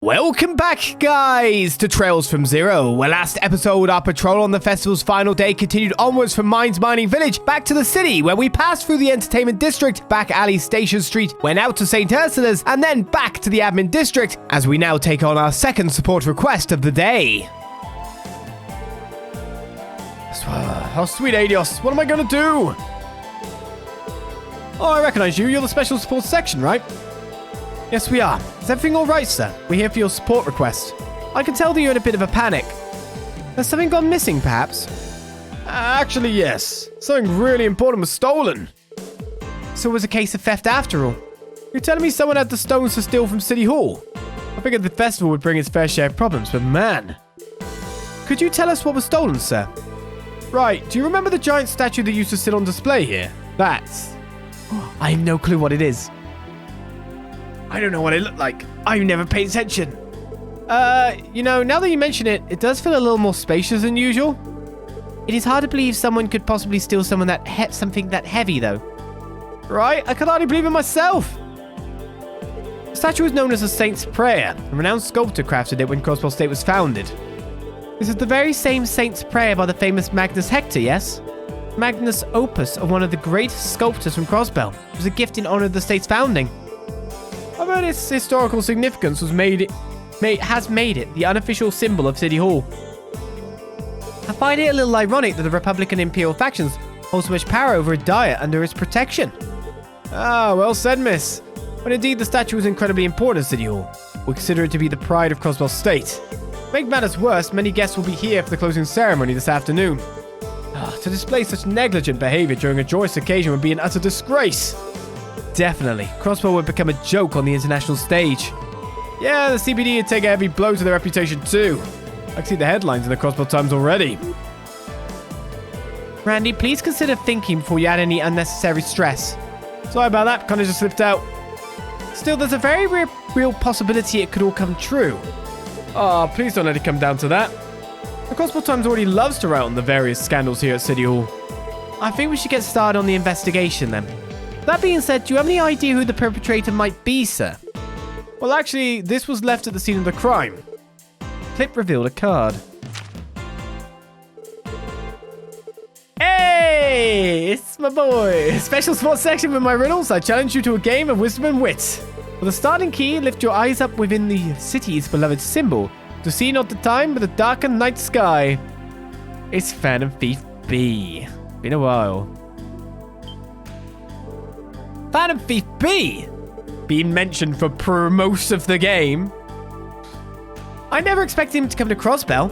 Welcome back, guys, to Trails from Zero, where last episode our patrol on the festival's final day continued onwards from Mines Mining Village back to the city, where we passed through the entertainment district, back alley Station Street, went out to St. Ursula's, and then back to the admin district, as we now take on our second support request of the day. Oh, sweet Adios, what am I gonna do? Oh, I recognize you. You're the special support section, right? Yes, we are. Is everything all right, sir? We're here for your support request. I can tell that you're in a bit of a panic. Has something gone missing, perhaps? Actually, yes. Something really important was stolen. So it was a case of theft after all. You're telling me someone had the stones to steal from City Hall? I figured the festival would bring its fair share of problems, but man. Could you tell us what was stolen, sir? Right, do you remember the giant statue that used to sit on display here? That's... I have no clue what it is. I don't know what it looked like. I've never paid attention. You know, now that you mention it, it does feel a little more spacious than usual. It is hard to believe someone could possibly steal something that heavy, though. Right? I can hardly believe it myself. The statue is known as the Saint's Prayer. A renowned sculptor crafted it when Crossbell State was founded. This is the very same Saint's Prayer by the famous Magnus Hector, yes? Magnus Opus of one of the great sculptors from Crossbell. It was a gift in honor of the state's founding. I bet its historical significance has made it the unofficial symbol of City Hall. I find it a little ironic that the Republican Imperial factions hold so much power over a diet under its protection. Ah, well said, miss. But indeed, the statue is incredibly important to City Hall. We consider it to be the pride of Crossbell State. To make matters worse, many guests will be here for the closing ceremony this afternoon. To display such negligent behavior during a joyous occasion would be an utter disgrace. Definitely. Crossbell would become a joke on the international stage. Yeah, the CBD would take a heavy blow to their reputation too. I can see the headlines in the Crossbell Times already. Randy, please consider thinking before you add any unnecessary stress. Sorry about that, kind of just slipped out. Still, there's a very real possibility it could all come true. Oh, please don't let it come down to that. The Crossbell Times already loves to write on the various scandals here at City Hall. I think we should get started on the investigation then. That being said, do you have any idea who the perpetrator might be, sir? Well, actually, this was left at the scene of the crime. Clip revealed a card. Hey! It's my boy! Special sports section with my riddles. I challenge you to a game of wisdom and wit. For the starting key, lift your eyes up within the city's beloved symbol to see not the time but the darkened night sky. It's Phantom Thief B. Been a while. Phantom Thief B! Being mentioned for most of the game. I never expected him to come to Crossbell.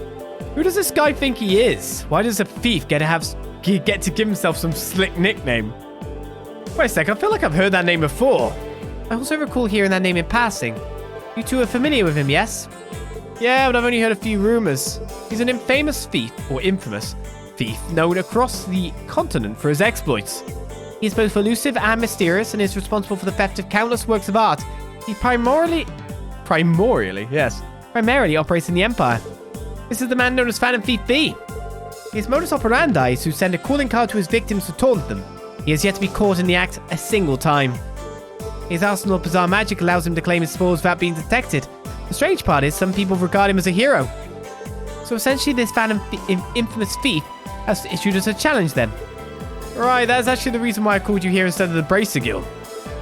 Who does this guy think he is? Why does a thief get to give himself some slick nickname? Wait a sec, I feel like I've heard that name before. I also recall hearing that name in passing. You two are familiar with him, yes? Yeah, but I've only heard a few rumors. He's an infamous thief, or infamous thief, known across the continent for his exploits. He is both elusive and mysterious and is responsible for the theft of countless works of art. He primarily operates in the Empire. This is the man known as Phantom Thief B. His modus operandi is to send a calling card to his victims to taunt them. He has yet to be caught in the act a single time. His arsenal of bizarre magic allows him to claim his spoils without being detected. The strange part is some people regard him as a hero. So essentially this infamous thief has issued us a challenge then. Right, that's actually the reason why I called you here instead of the Bracer Guild.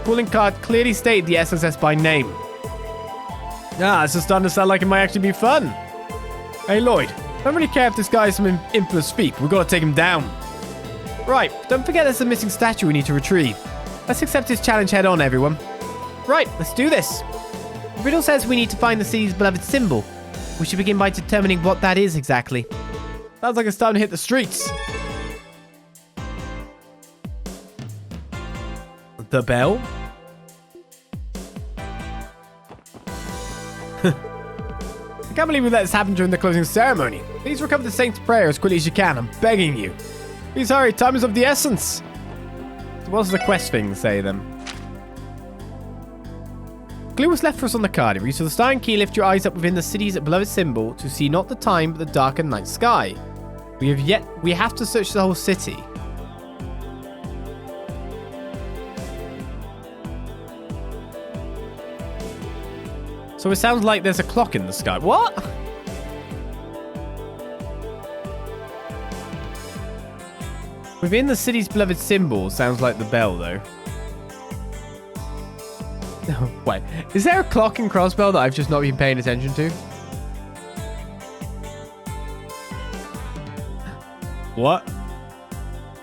Calling card clearly stated the SSS by name. It's just starting to sound like it might actually be fun. Hey Lloyd, I don't really care if this guy is some infamous thief. We've got to take him down. Right, don't forget there's a missing statue we need to retrieve. Let's accept this challenge head on, everyone. Right, let's do this. The riddle says we need to find the city's beloved symbol. We should begin by determining what that is exactly. Sounds like it's time to hit the streets. The bell? I can't believe we let this happen during the closing ceremony. Please recover the Saint's Prayer as quickly as you can. I'm begging you. Please hurry. Time is of the essence. So what does the quest thing say then? Clue was left for us on the card. If you use the starting key, lift your eyes up within the city's beloved symbol to see not the time but the darkened night sky. We have to search the whole city. So it sounds like there's a clock in the sky. What? Within the city's beloved symbol sounds like the bell, though. Wait, is there a clock in Crossbell that I've just not been paying attention to? What?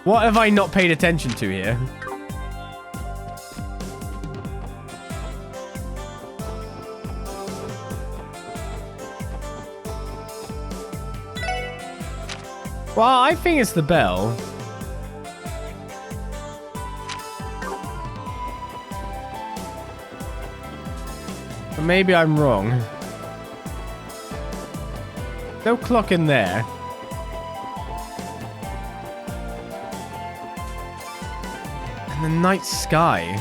What have I not paid attention to here? Well, I think it's the bell. But maybe I'm wrong. No clock in there. And the night sky.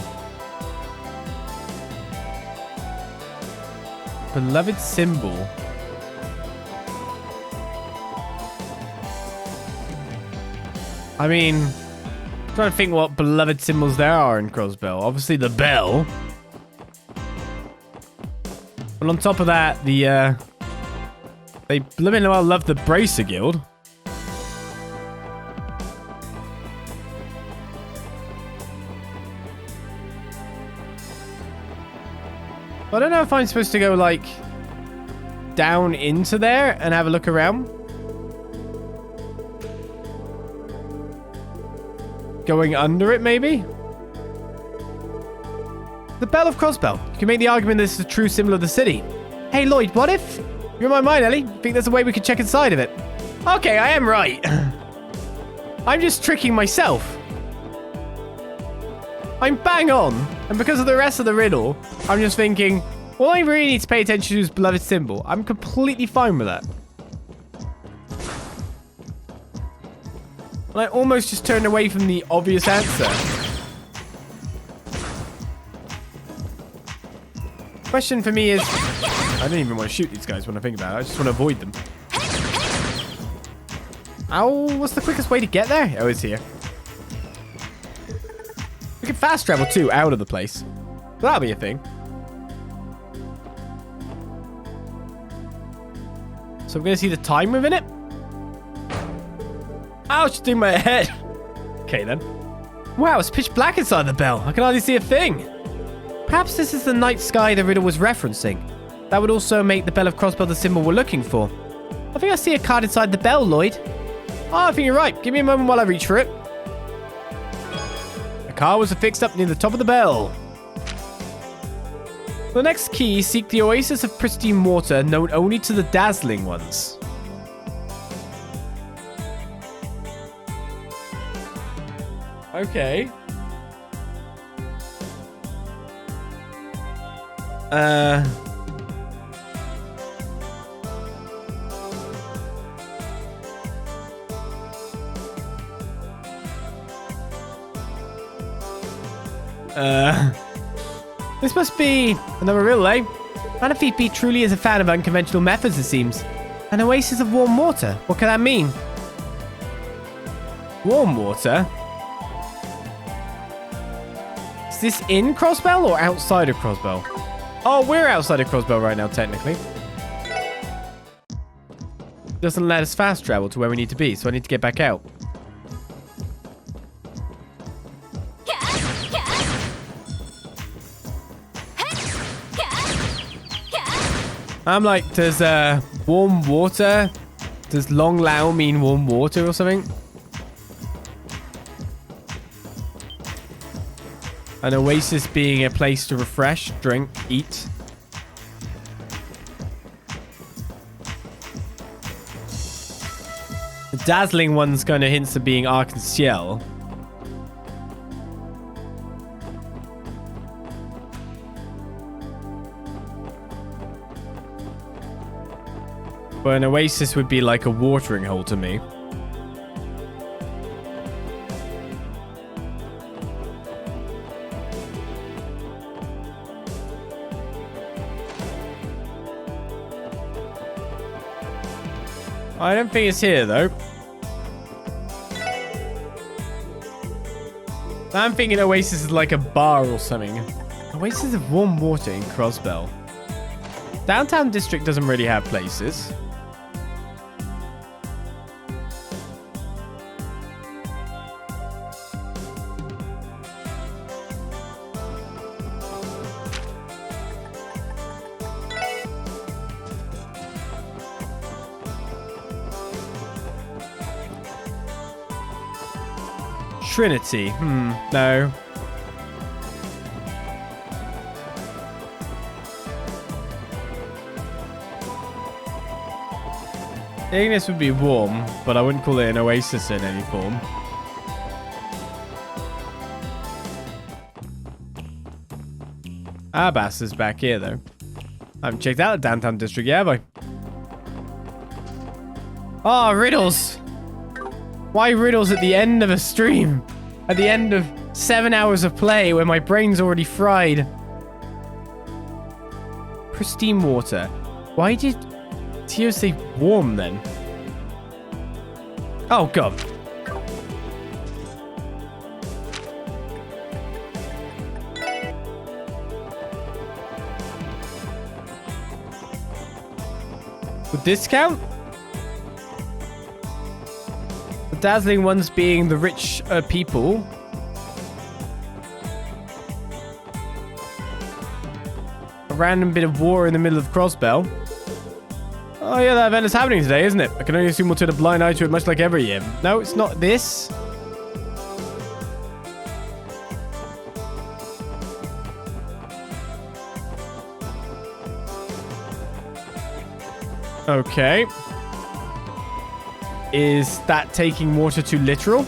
Beloved symbol. I mean, I'm trying to think what beloved symbols there are in Crossbell. Obviously the bell. But on top of that, they blooming well love the Bracer Guild. I don't know if I'm supposed to go, like, down into there and have a look around. Going under it, maybe? The Bell of Crossbell. You can make the argument this is a true symbol of the city. Hey, Lloyd, what if? You're in my mind, Ellie. Think there's a way we could check inside of it? Okay, I am right. I'm just tricking myself. I'm bang on. And because of the rest of the riddle, I'm just thinking, all I really need to pay attention to is beloved symbol. I'm completely fine with that. And I almost just turned away from the obvious answer. Question for me is, I don't even want to shoot these guys when I think about it. I just want to avoid them. Ow, what's the quickest way to get there? Oh, it's here. We can fast travel too, out of the place. That'll be a thing. So I'm going to see the time within it. Ouch, it's in my head. Okay, then. Wow, it's pitch black inside the bell. I can hardly see a thing. Perhaps this is the night sky the riddle was referencing. That would also make the Bell of Crossbell the symbol we're looking for. I think I see a card inside the bell, Lloyd. Oh, I think you're right. Give me a moment while I reach for it. A card was affixed up near the top of the bell. For the next key, seek the oasis of pristine water known only to the dazzling ones. Okay. This must be another riddle, eh? Manaphy B truly is a fan of unconventional methods, it seems. An oasis of warm water. What can that mean? Warm water? Is this in Crossbell or outside of Crossbell? Oh, we're outside of Crossbell right now, technically. Doesn't let us fast travel to where we need to be, so I need to get back out. I'm like, does warm water, does Long Lao mean warm water or something? An oasis being a place to refresh, drink, eat. The dazzling one's kind of hints of being arc-en-ciel. But an oasis would be like a watering hole to me. I don't think it's here, though. I'm thinking Oasis is like a bar or something. Oasis of warm water in Crossbell. Downtown district doesn't really have places. Trinity. No. Ignis would be warm, but I wouldn't call it an oasis in any form. Abbas is back here, though. I haven't checked out the downtown district yet, have I? Oh, riddles! Why riddles at the end of a stream? At the end of 7 hours of play where my brain's already fried. Pristine water. Why did Tio say warm then? Oh, God. Would this count? The dazzling ones being the rich people. A random bit of war in the middle of Crossbell. Oh yeah, that event is happening today, isn't it? I can only assume we'll turn a blind eye to it much like every year. No, it's not this. Okay. Is that taking water too literal?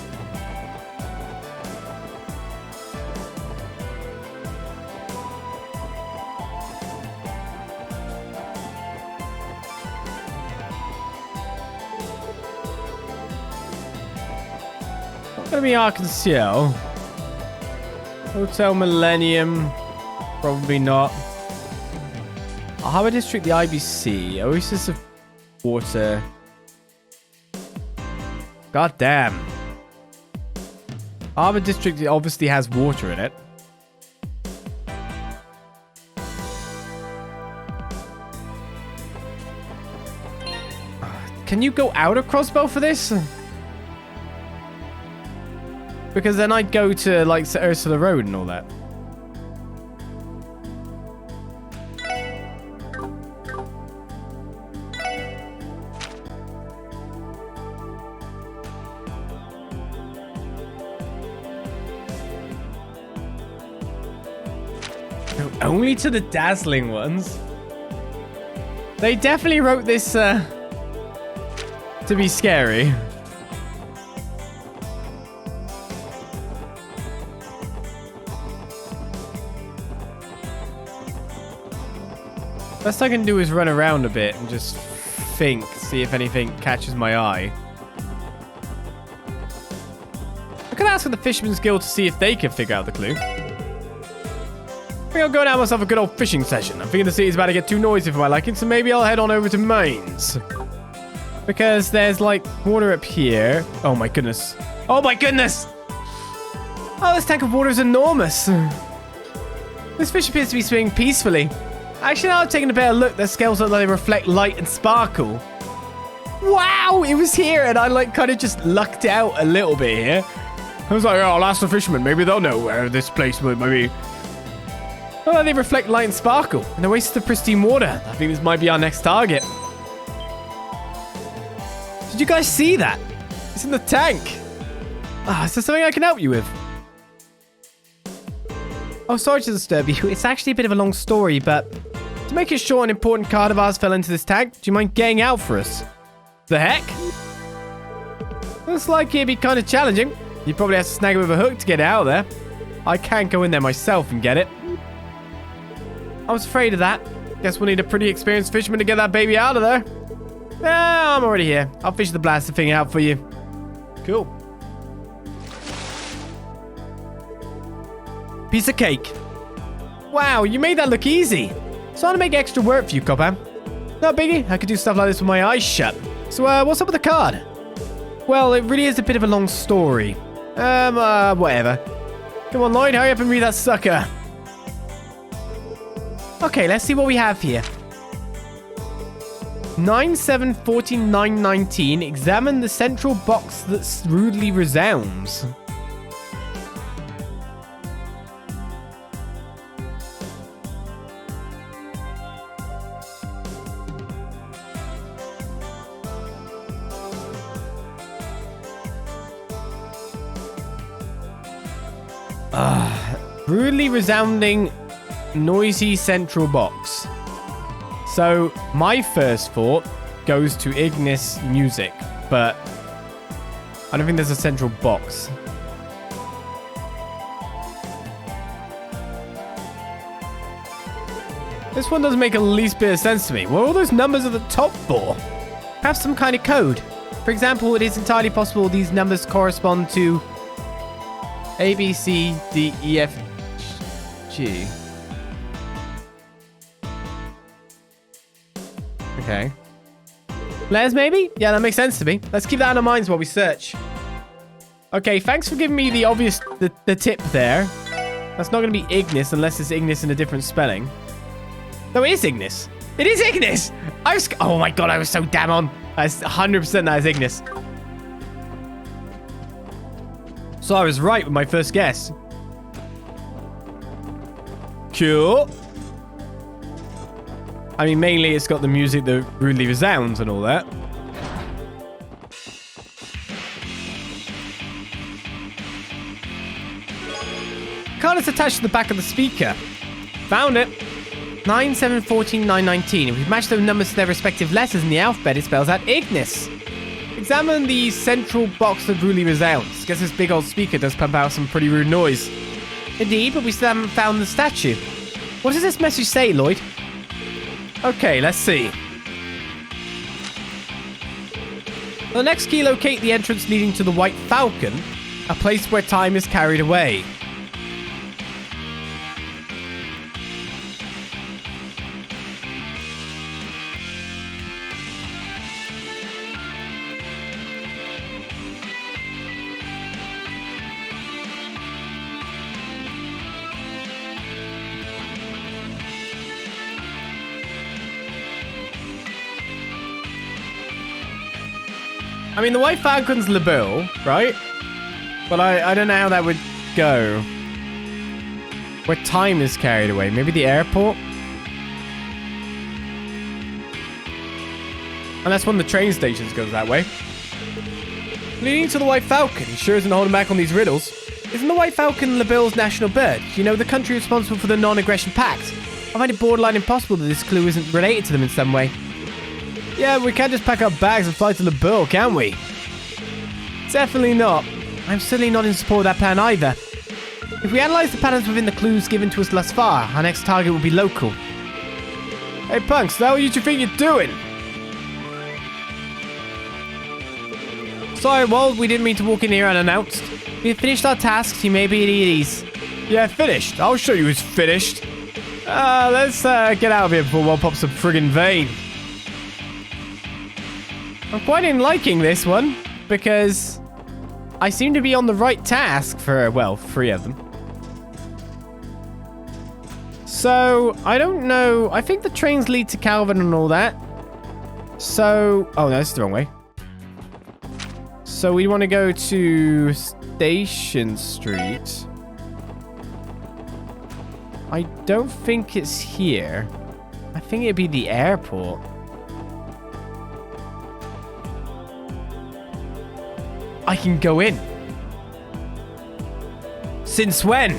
Not gonna be Arkansas. Hotel Millennium. Probably not. Harbor District, the IBC. Oasis of Water. God damn. Harbor District obviously has water in it. Can you go out of Crossbell for this? Because then I'd go to, like, Ursula Road and all that. Only to the dazzling ones. They definitely wrote this to be scary. Best I can do is run around a bit and just think, see if anything catches my eye. I could ask the Fisherman's Guild to see if they can figure out the clue. I think I'll go and have myself a good old fishing session. I'm thinking the city's about to get too noisy for my liking, so maybe I'll head on over to Mainz. Because there's, like, water up here. Oh, my goodness. Oh, my goodness! Oh, this tank of water is enormous. This fish appears to be swimming peacefully. Actually, now I've taken a better look. Their scales look like they reflect light and sparkle. Wow! It was here, and I, like, kind of just lucked out a little bit here. I was like, oh, I'll ask the fishermen. Maybe they'll know where this place might be. Oh, they reflect light and sparkle. An oasis of pristine water. I think this might be our next target. Did you guys see that? It's in the tank. Ah, is there something I can help you with? Oh, sorry to disturb you. It's actually a bit of a long story, but to make it short, an important card of ours fell into this tank. Do you mind getting out for us? The heck? Looks like it'd be kind of challenging. You'd probably have to snag it with a hook to get it out of there. I can't go in there myself and get it. I was afraid of that. Guess we'll need a pretty experienced fisherman to get that baby out of there. Yeah, I'm already here. I'll fish the blaster thing out for you. Cool. Piece of cake. Wow, you made that look easy. So I'm gonna make extra work for you, Copper. No biggie. I could do stuff like this with my eyes shut. So, what's up with the card? Well, it really is a bit of a long story. Whatever. Come on, Lloyd, hurry up and read that sucker. Okay, let's see what we have here. 974919. Examine the central box that rudely resounds. Rudely resounding, noisy central box. So, my first thought goes to Ignis music, but I don't think there's a central box. This one doesn't make the least bit of sense to me. What are all those numbers at the top for? Perhaps some kind of code. For example, it is entirely possible these numbers correspond to A, B, C, D, E, F, G. Okay. Letters, maybe? Yeah, that makes sense to me. Let's keep that in our minds while we search. Okay, thanks for giving me the obvious, the tip there. That's not going to be Ignis unless it's Ignis in a different spelling. No, it is Ignis. It is Ignis! Oh my god, I was so damn on. That's 100% that is Ignis. So I was right with my first guess. Cool. I mean, mainly it's got the music that rudely resounds and all that. Card is attached to the back of the speaker. Found it. 9714919. If we match those numbers to their respective letters in the alphabet, it spells out Ignis. Examine the central box that rudely resounds. Guess this big old speaker does pump out some pretty rude noise. Indeed, but we still haven't found the statue. What does this message say, Lloyd? Okay, let's see. On the next key, locate the entrance leading to the White Falcon, a place where time is carried away. I mean, the White Falcon's Le Bill, right? But I don't know how that would go. Where time is carried away. Maybe the airport? Unless one of the train stations goes that way. Leading to the White Falcon. He sure isn't holding back on these riddles. Isn't the White Falcon Le Bill's national bird? You know, the country responsible for the non-aggression pact. I find it borderline impossible that this clue isn't related to them in some way. Yeah, we can't just pack up bags and fly to Le Bill, can we? Definitely not. I'm certainly not in support of that plan either. If we analyse the patterns within the clues given to us thus far, our next target will be local. Hey punks, now what do you think you're doing? Sorry, Wald, we didn't mean to walk in here unannounced. We have finished our tasks, you may be at ease. Yeah, finished. I'll show you who's finished. Let's get out of here before Wald pops a friggin' vein. I'm quite in liking this one, because I seem to be on the right task for, well, 3 of them. So, I don't know. I think the trains lead to Calvin and all that. So, oh no, this is the wrong way. So we want to go to Station Street. I don't think it's here. I think it'd be the airport. I can go in. Since when?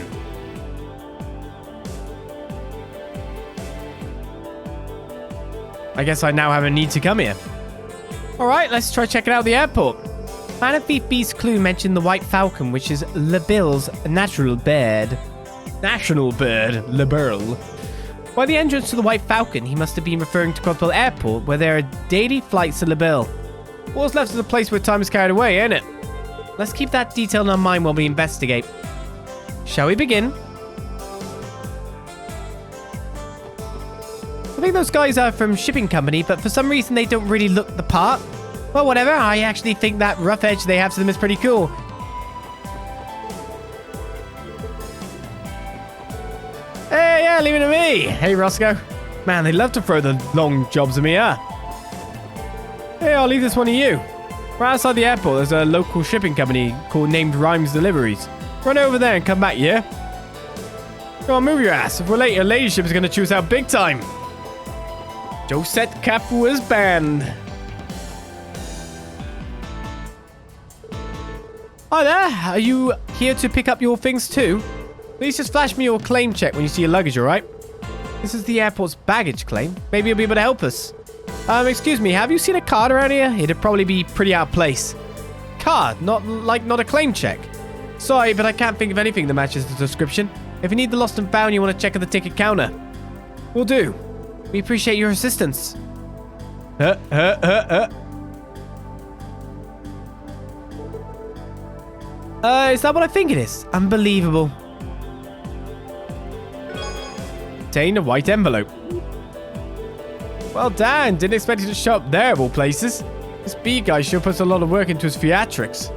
I guess I now have a need to come here. Alright, let's try checking out the airport. Planet Beef's clue mentioned the White Falcon, which is Le Bill's natural bird. National bird, Le Bill. By the entrance to the White Falcon, he must have been referring to Crossbell Airport, where there are daily flights to Le Bill. What's left is a place where time is carried away, ain't it? Let's keep that detail in our mind while we investigate. Shall we begin? I think those guys are from shipping company, but for some reason they don't really look the part. Well, whatever. I actually think that rough edge they have to them is pretty cool. Hey, yeah, leave it to me. Hey, Roscoe. Man, they love to throw the long jobs at me, huh? Hey, I'll leave this one to you. Right outside the airport, there's a local shipping company called Named Rhymes Deliveries. Run over there and come back, yeah? Go on, move your ass. If we're late, your ladyship is going to choose out big time. Josette Capu is banned. Hi there. Are you here to pick up your things too? Please just flash me your claim check when you see your luggage, alright? This is the airport's baggage claim. Maybe you'll be able to help us. Excuse me, have you seen a card around here? It'd probably be pretty out of place. Card? Not a claim check? Sorry, but I can't think of anything that matches the description. If you need the lost and found, you want to check at the ticket counter. Will do. We appreciate your assistance. Is that what I think it is? Unbelievable. Obtain a white envelope. Well, Dan, didn't expect you to show up there of all places. This B guy sure puts a lot of work into his theatrics.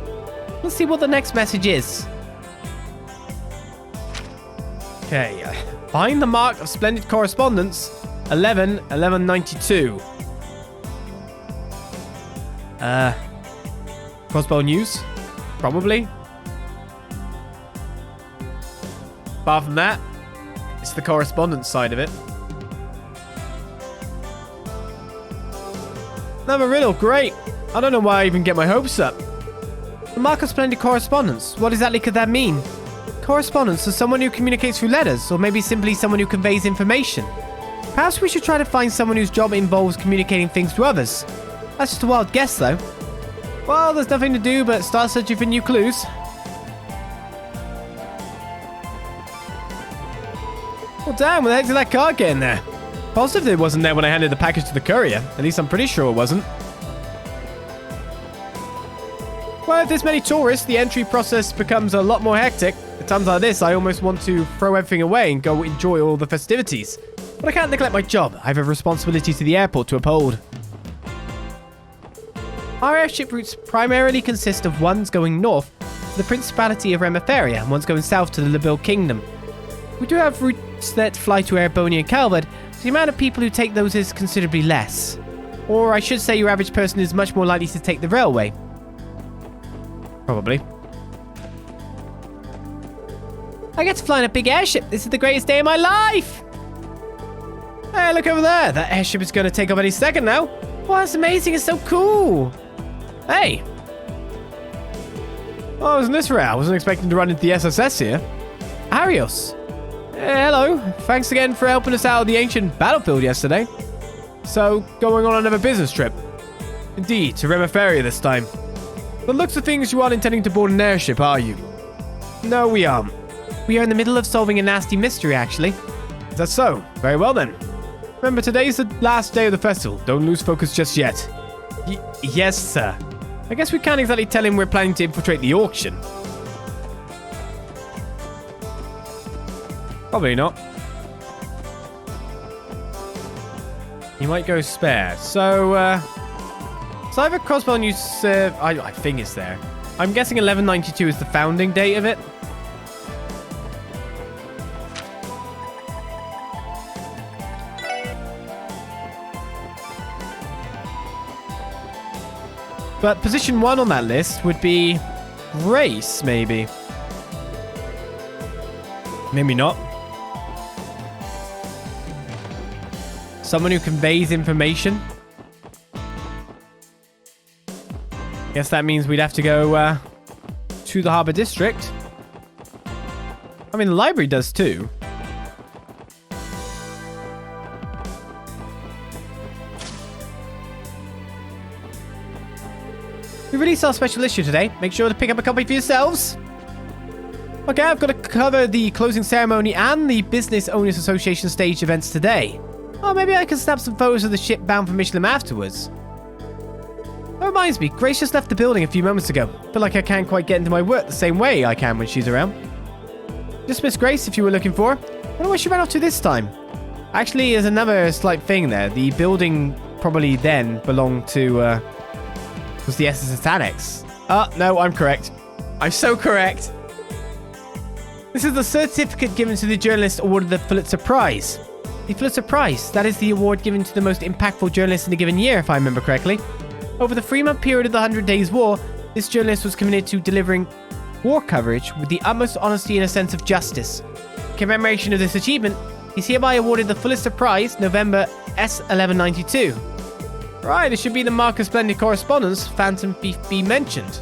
Let's see what the next message is. Okay, find the mark of splendid correspondence, 11/11/92. Crossbell news? Probably. Apart from that, it's the correspondence side of it. Another riddle, great. I don't know why I even get my hopes up. The mark of splendid correspondence, what exactly could that mean? Correspondence is someone who communicates through letters, or maybe simply someone who conveys information. Perhaps we should try to find someone whose job involves communicating things to others. That's just a wild guess, though. Well, there's nothing to do but start searching for new clues. Well, damn, where the heck did that card get in there? Positive it wasn't there when I handed the package to the courier. At least I'm pretty sure it wasn't. Well, if there's many tourists, the entry process becomes a lot more hectic. At times like this, I almost want to throw everything away and go enjoy all the festivities. But I can't neglect my job. I have a responsibility to the airport to uphold. Our airship routes primarily consist of ones going north to the Principality of Remeferia and ones going south to the Labil Kingdom. We do have routes that fly to Erebonia and Calvert, but the amount of people who take those is considerably less. Or I should say your average person is much more likely to take the railway. Probably. I get to fly in a big airship. This is the greatest day of my life. Hey, look over there. That airship is going to take off any second now. Wow, that's amazing. It's so cool. Hey. Oh, isn't this rare? I wasn't expecting to run into the SSS here. Arios. Hello. Thanks again for helping us out of the ancient battlefield yesterday. So, going on another business trip? Indeed, to Remeferia this time. But looks of things, you aren't intending to board an airship, are you? No, we aren't. We are in the middle of solving a nasty mystery, actually. Is that so? Very well then. Remember, today's the last day of the festival. Don't lose focus just yet. Yes, sir. I guess we can't exactly tell him we're planning to infiltrate the auction. Probably not. He might go spare. So either Crossbell news, I think it's there. I'm guessing 1192 is the founding date of it. But position 1 on that list would be race, maybe. Maybe not. Someone who conveys information. Guess that means we'd have to go to the Harbour District. I mean, the library does too. We released our special issue today. Make sure to pick up a copy for yourselves. Okay, I've got to cover the closing ceremony and the Business Owners Association stage events today. Oh, maybe I can snap some photos of the ship bound for Michelin afterwards. That reminds me, Grace just left the building a few moments ago. Feel like I can't quite get into my work the same way I can when she's around. Just Miss Grace, if you were looking for her. I wonder where she ran off to this time. Actually, there's another slight thing there. The building probably then belonged to, was the SSS Annex. No, I'm correct. I'm so correct. This is the certificate given to the journalist awarded the Pulitzer Prize. The Pulitzer Prize, that is the award given to the most impactful journalist in a given year, if I remember correctly. Over the 3-month period of the 100 Days War, this journalist was committed to delivering war coverage with the utmost honesty and a sense of justice. In commemoration of this achievement, he's hereby awarded the fullest of prize, November S1192. Right, it should be the mark of splendid correspondence Phantom Thief B mentioned.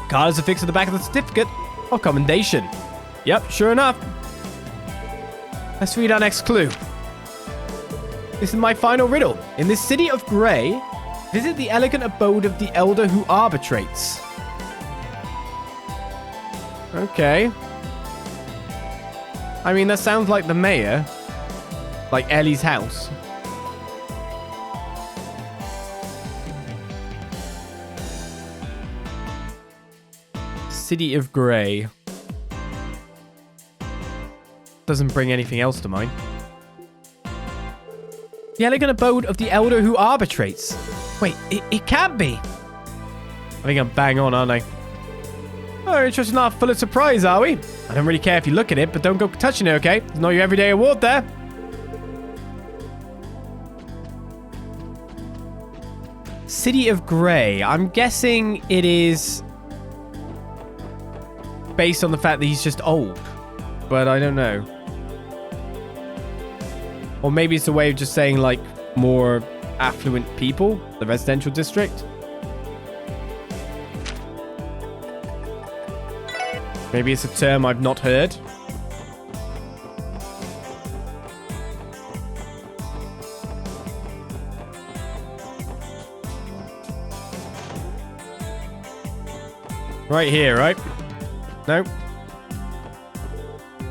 Card is affixed to the back of the certificate of commendation. Yep, sure enough. Let's read our next clue. This is my final riddle. In this city of Grey, visit the elegant abode of the elder who arbitrates. Okay. I mean, that sounds like the mayor. Like Ellie's house. City of Grey. Doesn't bring anything else to mind. The elegant abode of the elder who arbitrates. Wait, it can't be. I think I'm bang on, aren't I? Oh, interested enough, full of surprise, are we? I don't really care if you look at it, but don't go touching it, okay? It's not your everyday award there. City of Grey. I'm guessing it is based on the fact that he's just old. But I don't know. Or maybe it's a way of just saying, like, more affluent people, the residential district. Maybe it's a term I've not heard. Right here, right? No.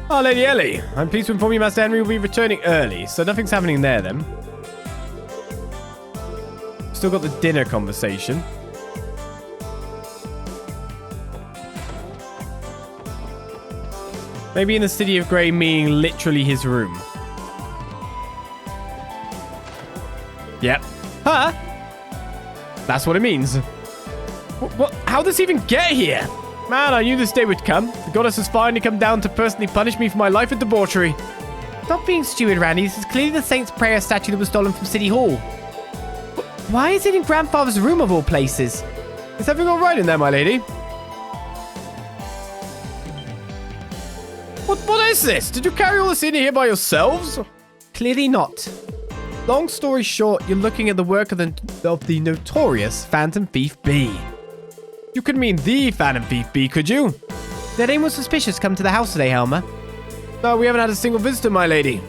Oh, Lady Ellie. I'm pleased to inform you Master Henry will be returning early, so nothing's happening there then. Still got the dinner conversation. Maybe in the City of Grey, meaning literally his room. Yep. Huh? That's what it means. What? How did this even get here? Man, I knew this day would come. The goddess has finally come down to personally punish me for my life of debauchery. Stop being stupid, Randy. This is clearly the Saint's Prayer statue that was stolen from City Hall. Why is it in Grandfather's room of all places? Is everything all right in there, my lady? What is this? Did you carry all this in here by yourselves? Clearly not. Long story short, you're looking at the work of the notorious Phantom Thief B. You couldn't mean the Phantom Thief B, could you? Did anyone suspicious come to the house today, Helmer? No, we haven't had a single visitor, my lady.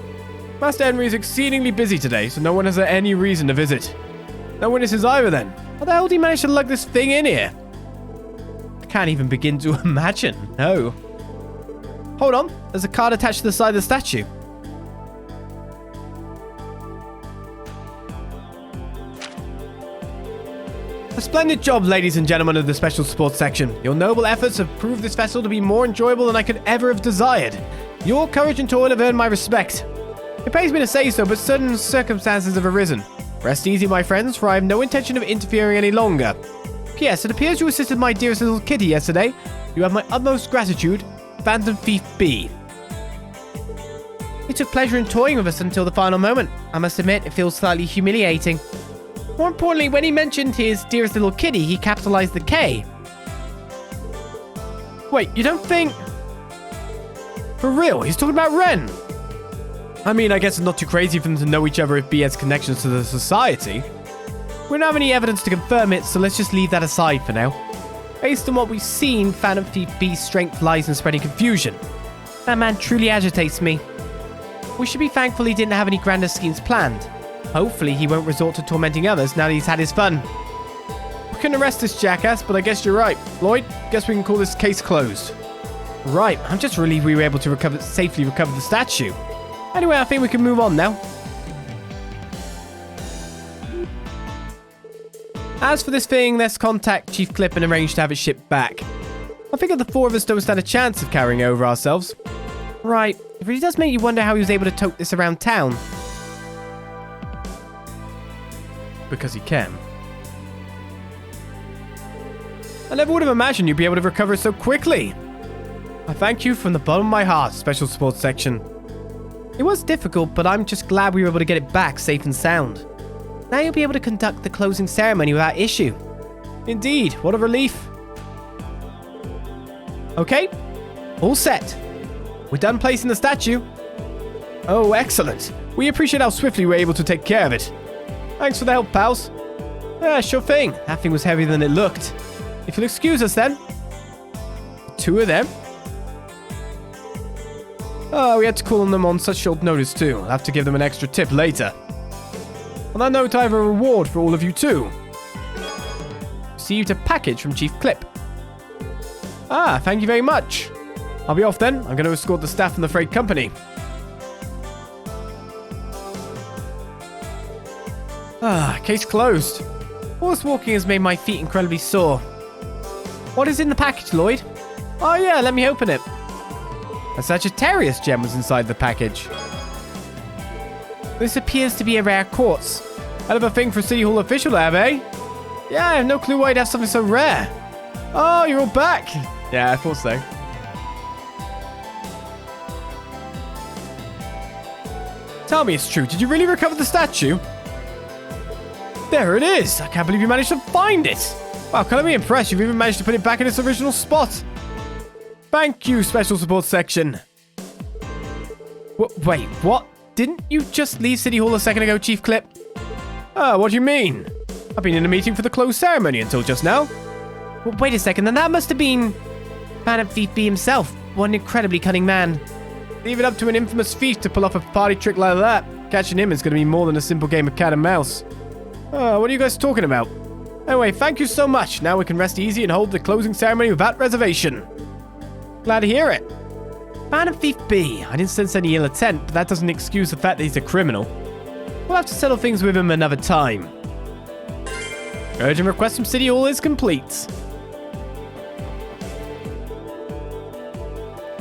Master Henry is exceedingly busy today, so no one has any reason to visit. No witnesses either, then. How the hell did he manage to lug this thing in here? I can't even begin to imagine. No. Hold on. There's a card attached to the side of the statue. A splendid job, ladies and gentlemen of the Special Sports Section. Your noble efforts have proved this vessel to be more enjoyable than I could ever have desired. Your courage and toil have earned my respect. It pains me to say so, but certain circumstances have arisen. Rest easy, my friends, for I have no intention of interfering any longer. P.S. It appears you assisted my dearest little kitty yesterday. You have my utmost gratitude, Phantom Thief B. He took pleasure in toying with us until the final moment. I must admit, it feels slightly humiliating. More importantly, when he mentioned his dearest little kitty, he capitalized the K. Wait, you don't think... For real, he's talking about Ren. I mean, I guess it's not too crazy for them to know each other if B has connections to the society. We don't have any evidence to confirm it, so let's just leave that aside for now. Based on what we've seen, Phantom Thief B's strength lies in spreading confusion. That man truly agitates me. We should be thankful he didn't have any grander schemes planned. Hopefully he won't resort to tormenting others now that he's had his fun. We couldn't arrest this jackass, but I guess you're right. Lloyd, guess we can call this case closed. Right, I'm just relieved we were able to safely recover the statue. Anyway, I think we can move on now. As for this thing, let's contact Chief Clip and arrange to have it shipped back. I figure the four of us don't stand a chance of carrying over ourselves. Right, it really does make you wonder how he was able to tote this around town. Because he can. I never would have imagined you'd be able to recover it so quickly. I thank you from the bottom of my heart, Special Sports Section. It was difficult, but I'm just glad we were able to get it back safe and sound. Now you'll be able to conduct the closing ceremony without issue. Indeed, what a relief. Okay, all set. We're done placing the statue. Oh, excellent. We appreciate how swiftly we were able to take care of it. Thanks for the help, pals. Yeah, sure thing. That thing was heavier than it looked. If you'll excuse us then. 2 of them. Oh, we had to call on them on such short notice too. I'll have to give them an extra tip later. On that note, I have a reward for all of you too. Received a package from Chief Clip. Ah, thank you very much. I'll be off then. I'm going to escort the staff from the freight company. Ah, case closed. Horse walking has made my feet incredibly sore. What is in the package, Lloyd? Oh yeah, let me open it. A Sagittarius gem was inside the package. This appears to be a rare quartz. Hell of a thing for a City Hall official to have, eh? Yeah, I have no clue why you'd have something so rare. Oh, you're all back. Yeah, I thought so. Tell me it's true. Did you really recover the statue? There it is. I can't believe you managed to find it. Wow, can I be impressed? You've even managed to put it back in its original spot. Thank you, Special Support Section. Wait, what? Didn't you just leave City Hall a second ago, Chief Clip? What do you mean? I've been in a meeting for the closed ceremony until just now. Well, wait a second, then that must have been Phantom Thief B himself. What an incredibly cunning man. Leave it up to an infamous thief to pull off a party trick like that. Catching him is going to be more than a simple game of cat and mouse. What are you guys talking about? Anyway, thank you so much. Now we can rest easy and hold the closing ceremony without reservation. Glad to hear it. Phantom Thief B. I didn't sense any ill intent, but that doesn't excuse the fact that he's a criminal. We'll have to settle things with him another time. Urgent request from City Hall is complete.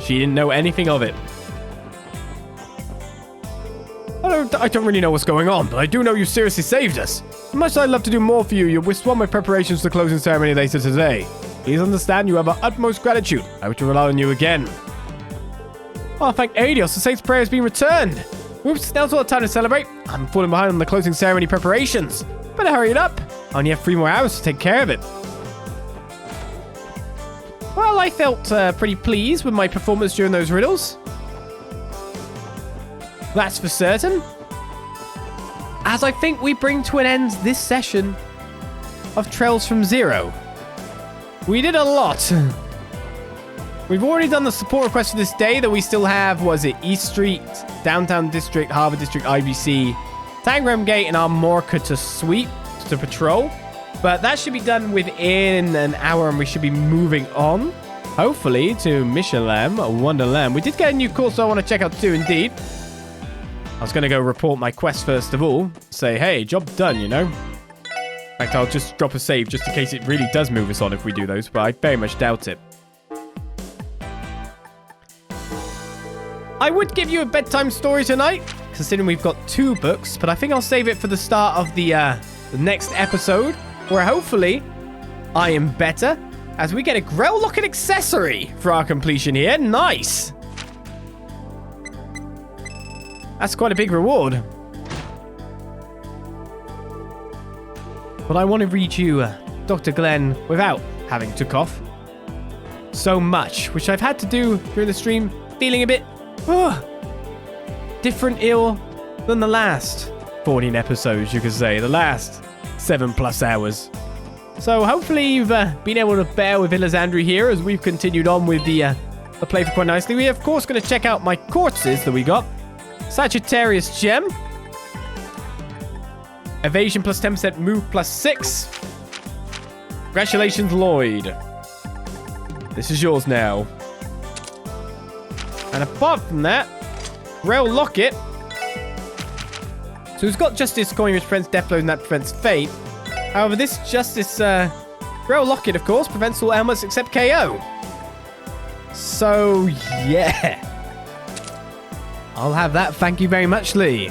She didn't know anything of it. I don't really know what's going on, but I do know you seriously saved us. As much as I'd love to do more for you, you've withdrawn my preparations for the closing ceremony later today. Please understand you have our utmost gratitude. I wish to rely on you again. Oh, thank Adios. The saint's prayer has been returned. Oops, now's all the time to celebrate. I'm falling behind on the closing ceremony preparations. Better hurry it up. I only have 3 more hours to take care of it. Well, I felt pretty pleased with my performance during those riddles. That's for certain. As I think we bring to an end this session of Trails from Zero. We did a lot. We've already done the support request for this day that we still have. Was it East Street, Downtown District, Harbour District, IBC, Tangram Gate, and Armorca to sweep, to patrol. But that should be done within an hour and we should be moving on. Hopefully to Michelin, Wonderland. We did get a new course, so I want to check out too, indeed. I was going to go report my quest first of all. Say, hey, job done, you know. In fact, I'll just drop a save just in case it really does move us on if we do those, but I very much doubt it. I would give you a bedtime story tonight, considering we've got 2 books, but I think I'll save it for the start of the next episode, where hopefully I am better, as we get a Grail Locket accessory for our completion here. Nice! That's quite a big reward. But I want to read you Dr. Glenn without having to cough so much, which I've had to do during the stream, feeling a bit different ill than the last 14 episodes, you could say. The last 7+ hours. So hopefully you've been able to bear with Olizandri here as we've continued on with the playthrough quite nicely. We're of course going to check out my quartzes that we got. Sagittarius gem. Evasion plus 10%, move plus 6. Congratulations, Lloyd. This is yours now. And apart from that, Grail Locket. So it's got Justice coin, which prevents death blow and that prevents fate. However, this Justice Grail Locket, of course, prevents all ailments except KO. So, yeah. I'll have that. Thank you very much, Lee.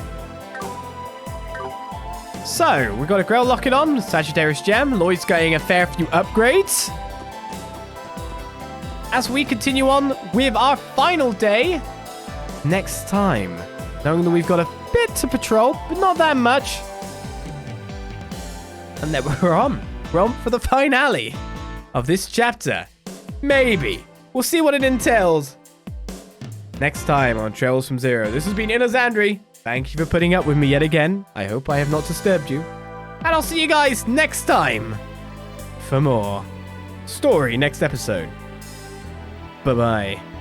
So, we've got a Grail Locket on. Sagittarius Gem. Lloyd's getting a fair few upgrades. As we continue on with our final day next time. Knowing that we've got a bit to patrol, but not that much. And then we're on. We're on for the finale of this chapter. Maybe. We'll see what it entails. Next time on Trails from Zero. This has been Olizandri. Thank you for putting up with me yet again. I hope I have not disturbed you. And I'll see you guys next time for more story next episode. Bye-bye.